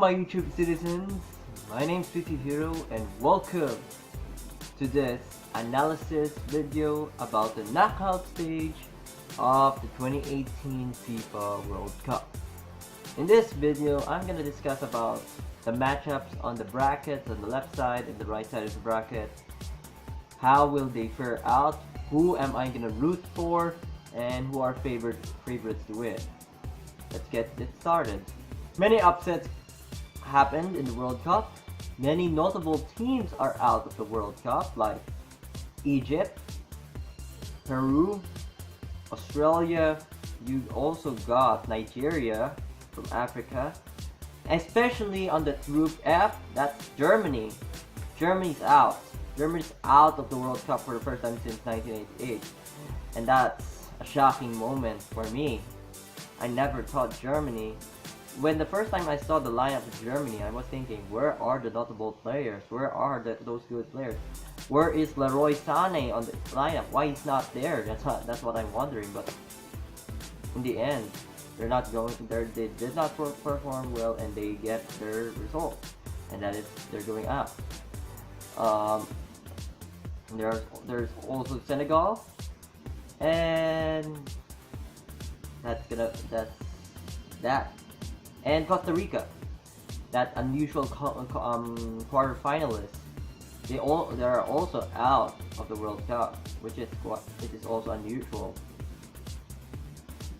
my YouTube citizens, my name is Sweetie Hero and welcome to this analysis video about the knockout stage of the 2018 FIFA World Cup. In this video, I'm gonna discuss about the matchups on the brackets on the left side and the right side of the bracket. How will they fare out? Who am I gonna root for? And who are favorites to win? Let's get it started. Many upsets happened in the World Cup. Many notable teams are out of the World Cup, like Egypt, Peru, Australia. You also got Nigeria from Africa, especially on the Group F. That's Germany. Germany's out. Germany's out of the World Cup for the first time since 1988, and that's a shocking moment for me. I never thought Germany. When the first time I saw the lineup of Germany, I was thinking, where are the notable players? Where are those good players? Where is Leroy Sané on the lineup? Why he's not there? That's what I'm wondering. But in the end, they're not going. They did not perform well, and they get their results, and that is they're going up. There's also Senegal, and that's that. And Costa Rica, that unusual quarterfinalist. They are also out of the World Cup, which is also unusual.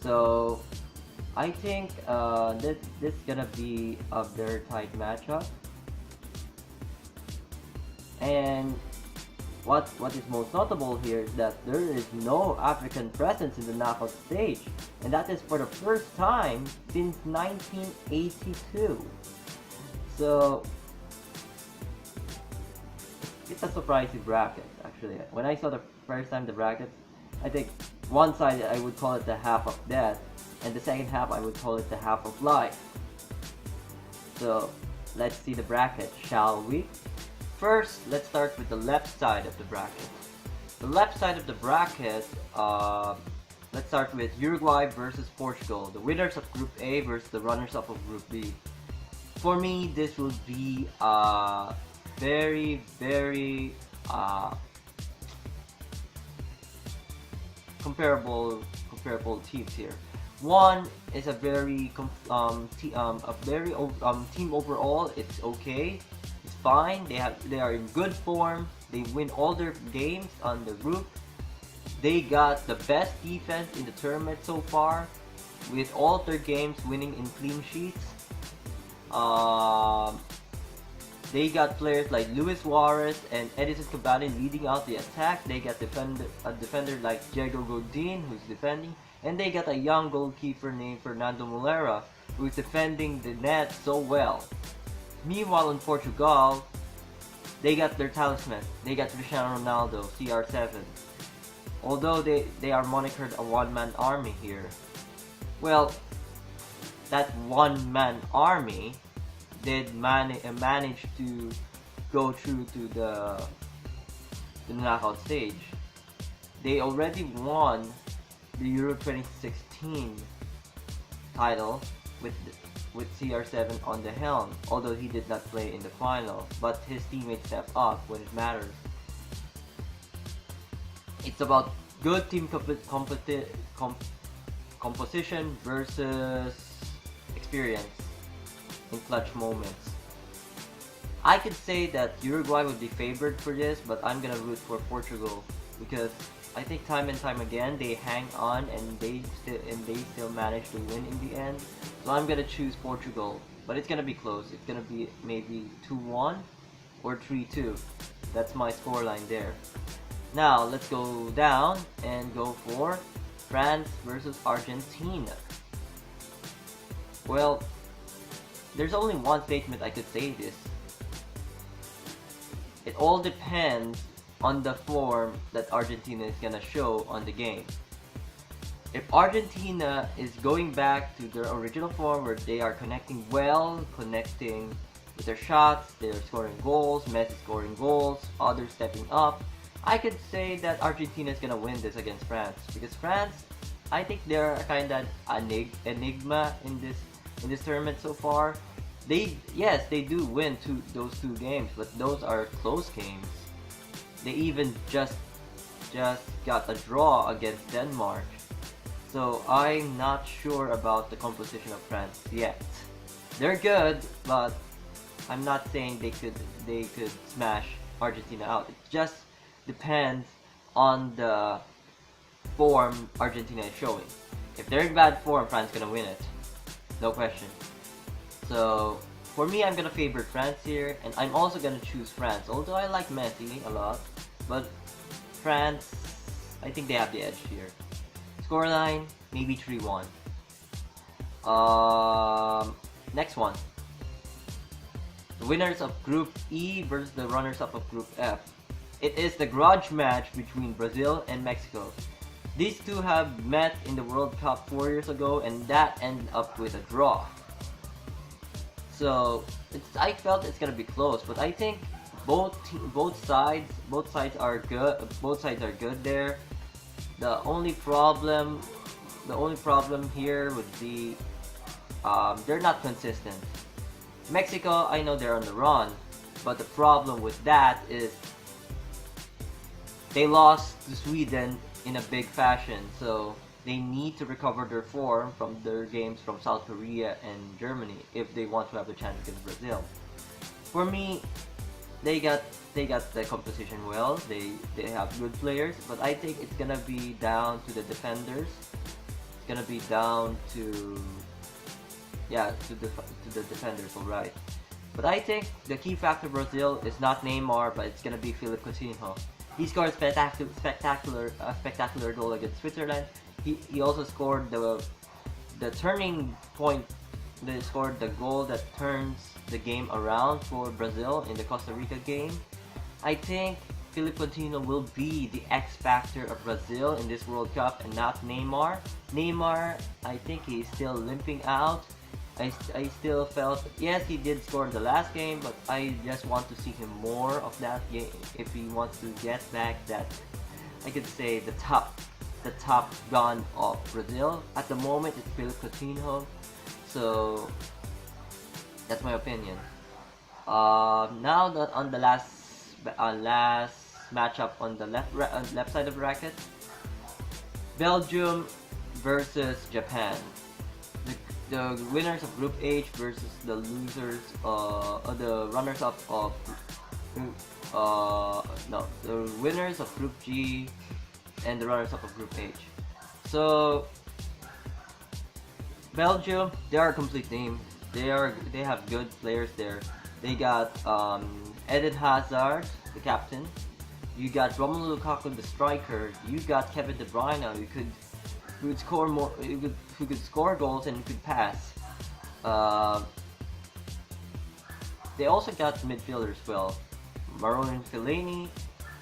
So I think this is gonna be a very tight matchup. And what is most notable here is that there is no African presence in the knockout stage, and that is for the first time since 1982. So it's a surprising bracket, actually. When I saw the first time the brackets, I think one side I would call it the half of death, and the second half I would call it the half of life. So let's see the bracket, shall we? First, let's start with the left side of the bracket. The left side of the bracket, let's start with Uruguay versus Portugal, the winners of Group A versus the runners-up of Group B. For me, this will be very comparable teams here. One is a very team overall. It's okay. Fine, they are in good form. They win all their games on the group. They got the best defense in the tournament so far, with all their games winning in clean sheets. They got players like Luis Suarez and Edison Cavani leading out the attack. They got a defender like Diego Godin who's defending, and they got a young goalkeeper named Fernando Muslera who's defending the net so well. Meanwhile, in Portugal, they got their talisman. They got Cristiano Ronaldo, CR7. Although they are monikered a one-man army here. Well, that one-man army did manage to go through to the knockout stage. They already won the Euro 2016 title with CR7 on the helm, although he did not play in the final, but his teammates stepped up when it matters. It's about good team composition versus experience in clutch moments. I could say that Uruguay would be favored for this, but I'm gonna root for Portugal because I think time and time again they hang on and they still manage to win in the end. So I'm gonna choose Portugal, but it's gonna be close. It's gonna be maybe 2-1 or 3-2. That's my scoreline there. Now let's go down and go for France versus Argentina. Well, there's only one statement I could say this. It all depends on the form that Argentina is gonna show on the game. If Argentina is going back to their original form where they are connecting with their shots, they're scoring goals, Messi scoring goals, others stepping up, I could say that Argentina is gonna win this against France, because France, I think they're kind of enigma in this tournament so far. Yes, they do win those two games, but those are close games. They even just got a draw against Denmark. So I'm not sure about the composition of France yet. They're good, but I'm not saying they could smash Argentina out. It just depends on the form Argentina is showing. If they're in bad form, France is gonna win it. No question. So for me, I'm gonna favor France here, and I'm also gonna choose France. Although I like Messi a lot, but France, I think they have the edge here. Scoreline, maybe 3-1. Next one. The winners of Group E versus the runners-up of Group F. It is the grudge match between Brazil and Mexico. These two have met in the World Cup 4 years ago, and that ended up with a draw. So I felt it's gonna be close, but I think both sides are good. Both sides are good there. The only problem here would be they're not consistent. Mexico, I know they're on the run, but the problem with that is they lost to Sweden in a big fashion, so they need to recover their form from their games from South Korea and Germany if they want to have a chance against Brazil. For me, they got the composition well. They have good players, but I think it's gonna be down to the defenders. It's gonna be down to the defenders, alright. But I think the key factor of Brazil is not Neymar, but it's gonna be Philippe Coutinho. He scored a spectacular goal against Switzerland. He also scored the turning point. They scored the goal that turns the game around for Brazil in the Costa Rica game. I think Philippe Coutinho will be the X factor of Brazil in this World Cup and not Neymar. Neymar, I think he's still limping out. I still felt, yes, he did score in the last game, but I just want to see him more of that game if he wants to get back that, I could say, the top gun of Brazil. At the moment, it's Philippe Coutinho, so that's my opinion. Now that on the last matchup on the left side of the bracket, Belgium versus Japan. The winners of Group H versus the losers, the runners-up of, the winners of Group G and the runners-up of Group H. So Belgium, they are a complete team. They have good players there. They got Eden Hazard, the captain. You got Romelu Lukaku, the striker. You got Kevin De Bruyne, who could score more, who could score goals and who could pass. They also got midfielders as well. Marouane Fellaini,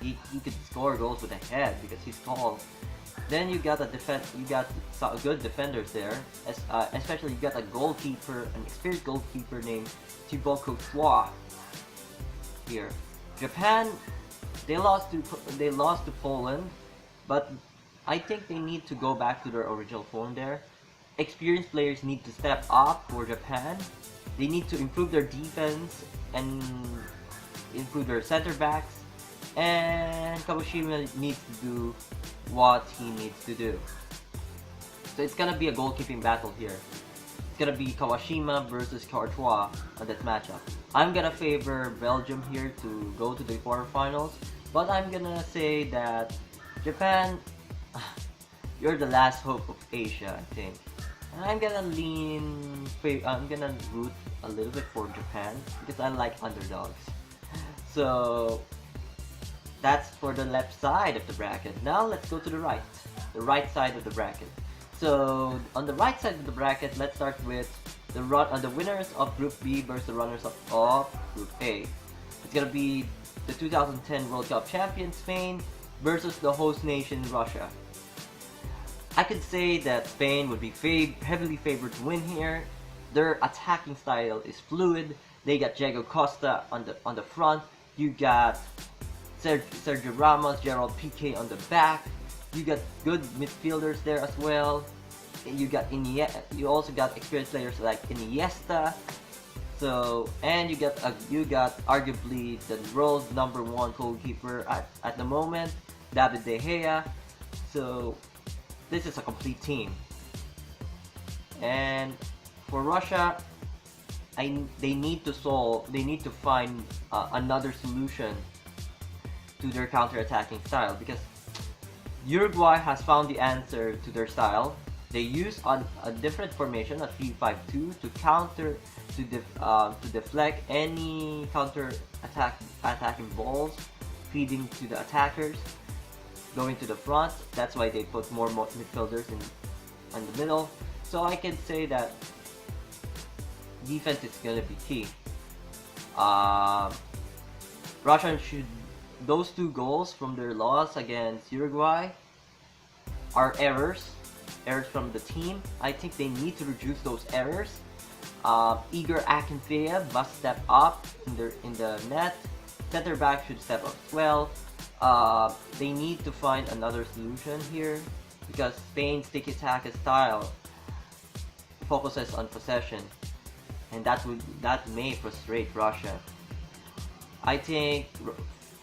he could score goals with a head because he's tall. Then you got good defenders there, especially you got a goalkeeper, an experienced goalkeeper named Thibaut Courtois. Here, Japan, they lost to Poland, but I think they need to go back to their original form there. Experienced players need to step up for Japan. They need to improve their defense and improve their center backs. And Kawashima needs to do what he needs to do. So it's gonna be a goalkeeping battle here. It's gonna be Kawashima versus Courtois on that matchup. I'm gonna favor Belgium here to go to the quarterfinals, but I'm gonna say that Japan, you're the last hope of Asia, I think. And I'm gonna root a little bit for Japan because I like underdogs. So that's for the left side of the bracket. Now let's go to the right side of the bracket. So on the right side of the bracket, let's start with the winners of Group B versus the runners-up of Group A. It's gonna be the 2010 World Cup champion Spain versus the host nation Russia. I could say that Spain would be heavily favored to win here. Their attacking style is fluid. They got Diego Costa on the front. You got Sergio Ramos, Gerald Piqué on the back. You got good midfielders there as well. You also got experienced players like Iniesta. So, and you got arguably the world's #1 goalkeeper at the moment, David De Gea. So this is a complete team. And for Russia, they need to find another solution to their counter-attacking style, because Uruguay has found the answer to their style. They use a different formation, a 3-5-2, to counter to deflect any attacking balls feeding to the attackers, going to the front. That's why they put more midfielders in the middle. So I can say that defense is gonna be key. Russia should, those 2 goals from their loss against Uruguay are errors from the team. I think they need to reduce those errors. Igor Akinfeev must step up in the net. Center back should step up as well. They need to find another solution here, because Spain's tiki-taka style focuses on possession, and that may frustrate Russia. I think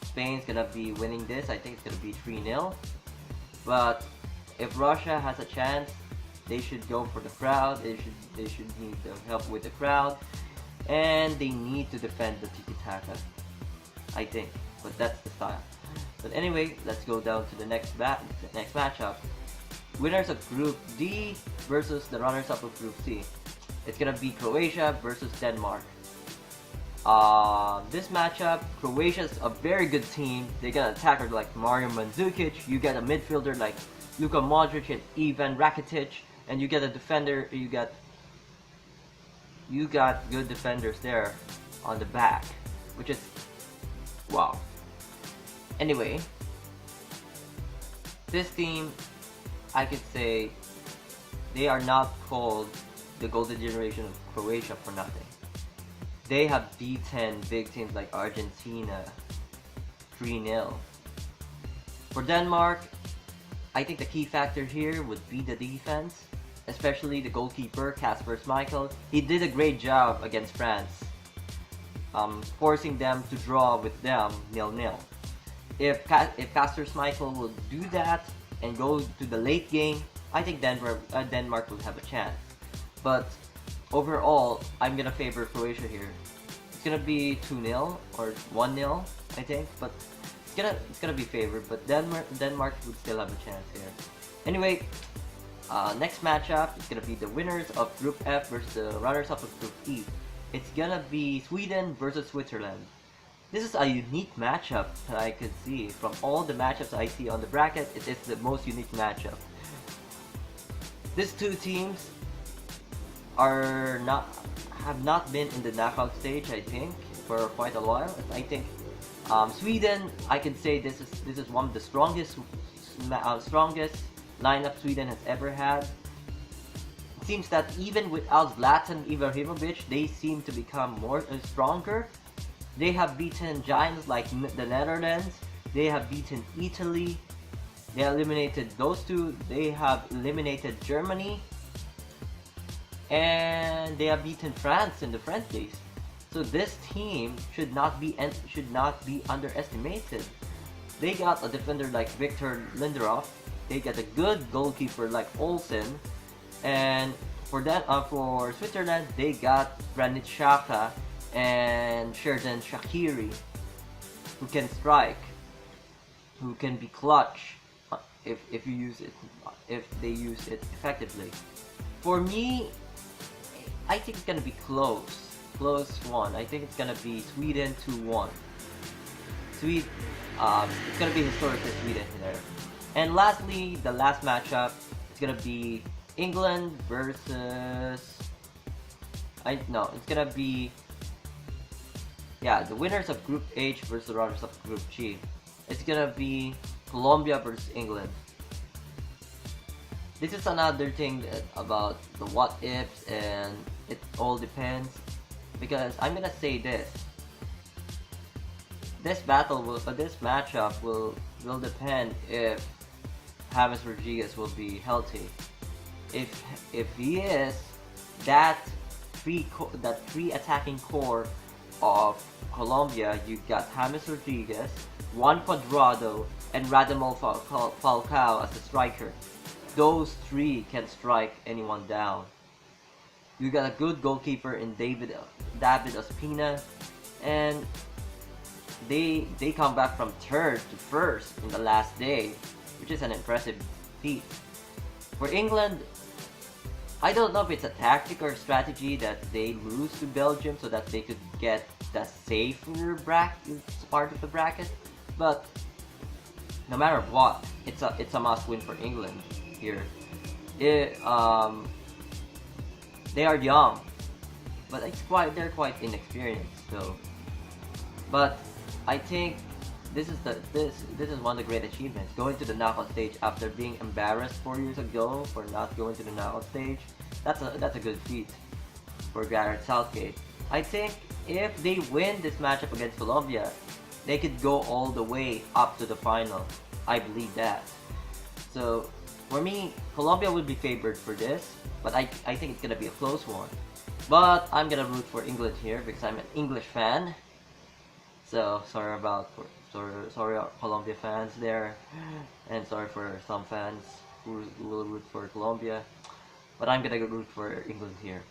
Spain's gonna be winning this. I think it's gonna be 3-0. But if Russia has a chance, they should go for the crowd. They should need the help with the crowd, and they need to defend the tiki-taka, I think. But that's the style. But anyway, let's go down to the next matchup. Winners of Group D versus the runners-up of Group C. It's gonna be Croatia versus Denmark. This matchup, Croatia's a very good team. They got an attacker like Mario Mandzukic. You get a midfielder like Luka Modric and Ivan Rakitic, and you get a defender. You got good defenders there on the back, which is wow. Anyway, this team, I could say, they are not called the golden generation of Croatia for nothing. They have beaten big teams like Argentina 3-0. For Denmark, I think the key factor here would be the defense, especially the goalkeeper, Kasper Schmeichel. He did a great job against France, forcing them to draw with them 0-0. If Kasper Schmeichel will do that and go to the late game, I think Denmark will have a chance. But overall, I'm gonna favor Croatia here. It's gonna be 2-0 or 1-0, I think, but it's gonna be favored. But Denmark would still have a chance here. Anyway, next matchup is gonna be the winners of Group F versus the runners-up of Group E. It's gonna be Sweden versus Switzerland. This is a unique matchup that I could see. From all the matchups I see on the bracket, it is the most unique matchup. These 2 teams have not been in the knockout stage, I think, for quite a while. I think Sweden, I can say this is one of the strongest lineup Sweden has ever had. It seems that even without Zlatan Ibrahimovic, they seem to become more stronger. They have beaten giants like the Netherlands. They have beaten Italy. They eliminated those 2. They have eliminated Germany. And they have beaten France in the French days. So this team should not be underestimated. They got a defender like Victor Lindelof. They got a good goalkeeper like Olsen. And for Switzerland, they got Granit Xhaka and Xherdan Shaqiri, who can strike, who can be clutch if they use it effectively. For me, I think it's gonna be close one. I think it's gonna be Sweden 2-1. It's gonna be historically Sweden there. And lastly, the last matchup, it's gonna be England versus. It's gonna be. Yeah, the winners of Group H versus the runners of Group G. It's gonna be Colombia versus England. This is another thing about the what ifs, and it all depends. Because I'm gonna say this. This matchup will depend if James Rodriguez will be healthy. If he is, that that three attacking core of Colombia. You got James Rodriguez, Juan Cuadrado, and Radamel Falcao as the striker. Those three can strike anyone down. You got a good goalkeeper in David Ospina, and they come back from third to first in the last day, which is an impressive feat. For England, I don't know if it's a tactic or strategy that they lose to Belgium so that they could get the safer part of the bracket, but no matter what, it's a must win for England here. They are young, but they're quite inexperienced still. But I think this is one of the great achievements, going to the knockout stage after being embarrassed 4 years ago for not going to the knockout stage. That's a good feat for Gareth Southgate. I think if they win this matchup against Colombia, they could go all the way up to the final. I believe that. So for me, Colombia would be favored for this, but I think it's gonna be a close one. But I'm gonna root for England here because I'm an English fan. So sorry Colombia fans there, and sorry for some fans who will root for Colombia. But I'm gonna root for England here.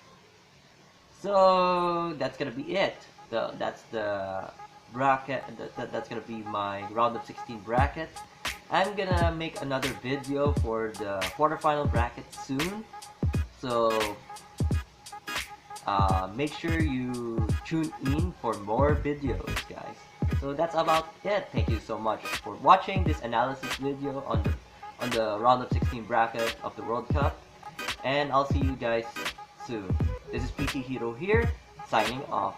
So that's gonna be it. That's the bracket. That's gonna be my round of 16 bracket. I'm gonna make another video for the quarterfinal bracket soon. So make sure you tune in for more videos, guys. So that's about it. Thank you so much for watching this analysis video on the round of 16 bracket of the World Cup, and I'll see you guys soon. This is PT Hero here, signing off.